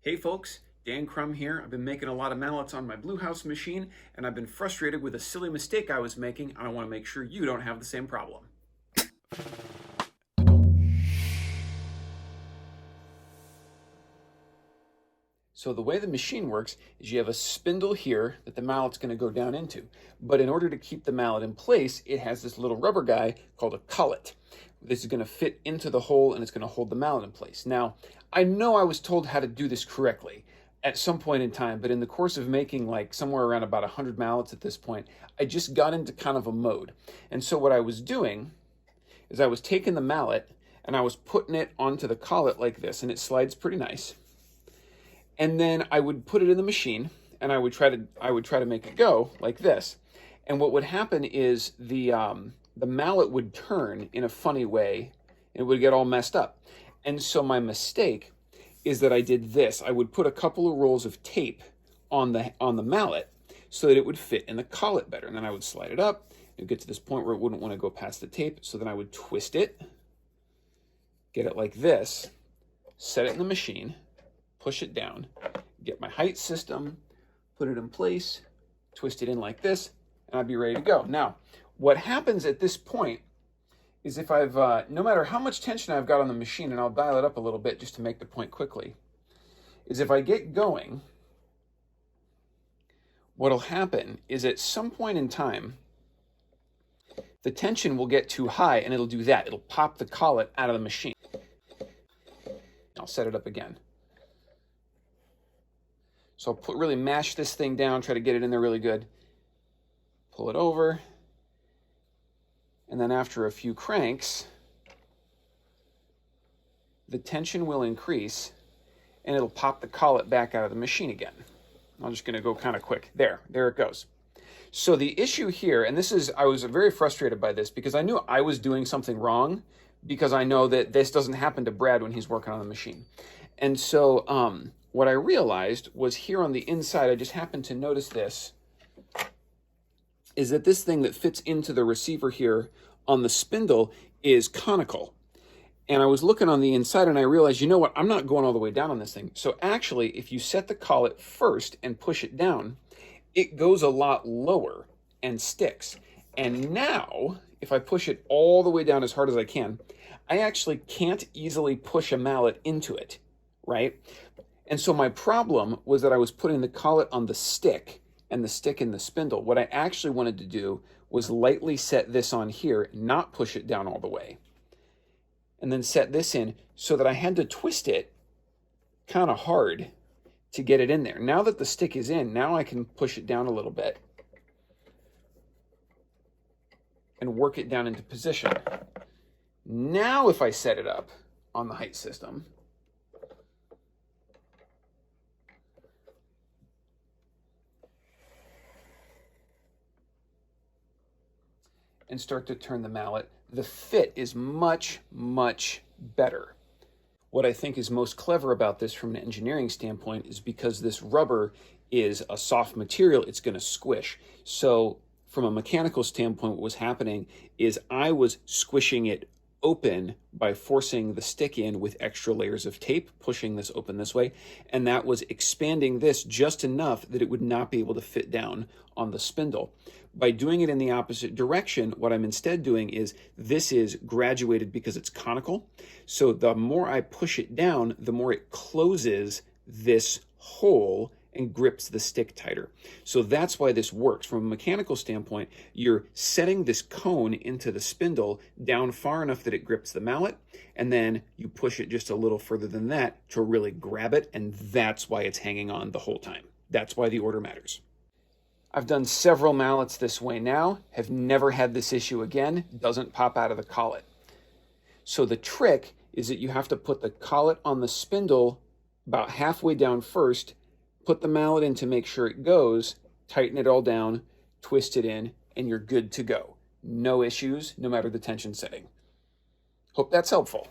Hey folks, Dan Crum here. I've been making a lot of mallets on my BlueHaus machine, and I've been frustrated with a silly mistake I was making. I want to make sure you don't have the same problem. So the way the machine works is you have a spindle here that the mallet's going to go down into. But in order to keep the mallet in place, it has this little rubber guy called a collet. This is going to fit into the hole and it's going to hold the mallet in place. Now, I know I was told how to do this correctly at some point in time, but in the course of making like somewhere around about 100 mallets at this point, I just got into kind of a mode. And so what I was doing is I was taking the mallet and I was putting it onto the collet like this, and it slides pretty nice. And then I would put it in the machine and I would try to make it go like this. And what would happen is the mallet would turn in a funny way and it would get all messed up. And so my mistake is that I did this. I would put a couple of rolls of tape on the mallet so that it would fit in the collet better. And then I would slide it up. It would get to this point where it wouldn't want to go past the tape. So then I would twist it, get it like this, set it in the machine, push it down, get my height system, put it in place, twist it in like this, and I'd be ready to go. Now, what happens at this point is if I've, no matter how much tension I've got on the machine, and I'll dial it up a little bit just to make the point quickly, is if I get going, what'll happen is at some point in time, the tension will get too high and it'll do that. It'll pop the collet out of the machine. I'll set it up again. So I'll really mash this thing down, try to get it in there really good. Pull it over. And then after a few cranks, the tension will increase and it'll pop the collet back out of the machine again. I'm just gonna go kind of quick. There it goes. So the issue here, and I was very frustrated by this because I knew I was doing something wrong because I know that this doesn't happen to Brad when he's working on the machine. And so, what I realized was here on the inside, I just happened to notice this, is that this thing that fits into the receiver here on the spindle is conical. And I was looking on the inside and I realized, you know what, I'm not going all the way down on this thing. So actually, if you set the collet first and push it down, it goes a lot lower and sticks. And now, if I push it all the way down as hard as I can, I actually can't easily push a mallet into it, right? And so my problem was that I was putting the collet on the stick and the stick in the spindle. What I actually wanted to do was lightly set this on here, not push it down all the way, and then set this in so that I had to twist it kind of hard to get it in there. Now that the stick is in, now I can push it down a little bit and work it down into position. Now if I set it up on the height system, and start to turn the mallet, the fit is much, much better. What I think is most clever about this from an engineering standpoint is because this rubber is a soft material, it's gonna squish. So from a mechanical standpoint, what was happening is I was squishing it open by forcing the stick in with extra layers of tape, pushing this open this way, and that was expanding this just enough that it would not be able to fit down on the spindle. By doing it in the opposite direction, what I'm instead doing is this is graduated because it's conical. So the more I push it down, the more it closes this hole and grips the stick tighter. So that's why this works. From a mechanical standpoint, you're setting this cone into the spindle down far enough that it grips the mallet, and then you push it just a little further than that to really grab it, and that's why it's hanging on the whole time. That's why the order matters. I've done several mallets this way now, have never had this issue again, doesn't pop out of the collet. So the trick is that you have to put the collet on the spindle about halfway down first, put the mallet in to make sure it goes, tighten it all down, twist it in, and you're good to go. No issues, no matter the tension setting. Hope that's helpful.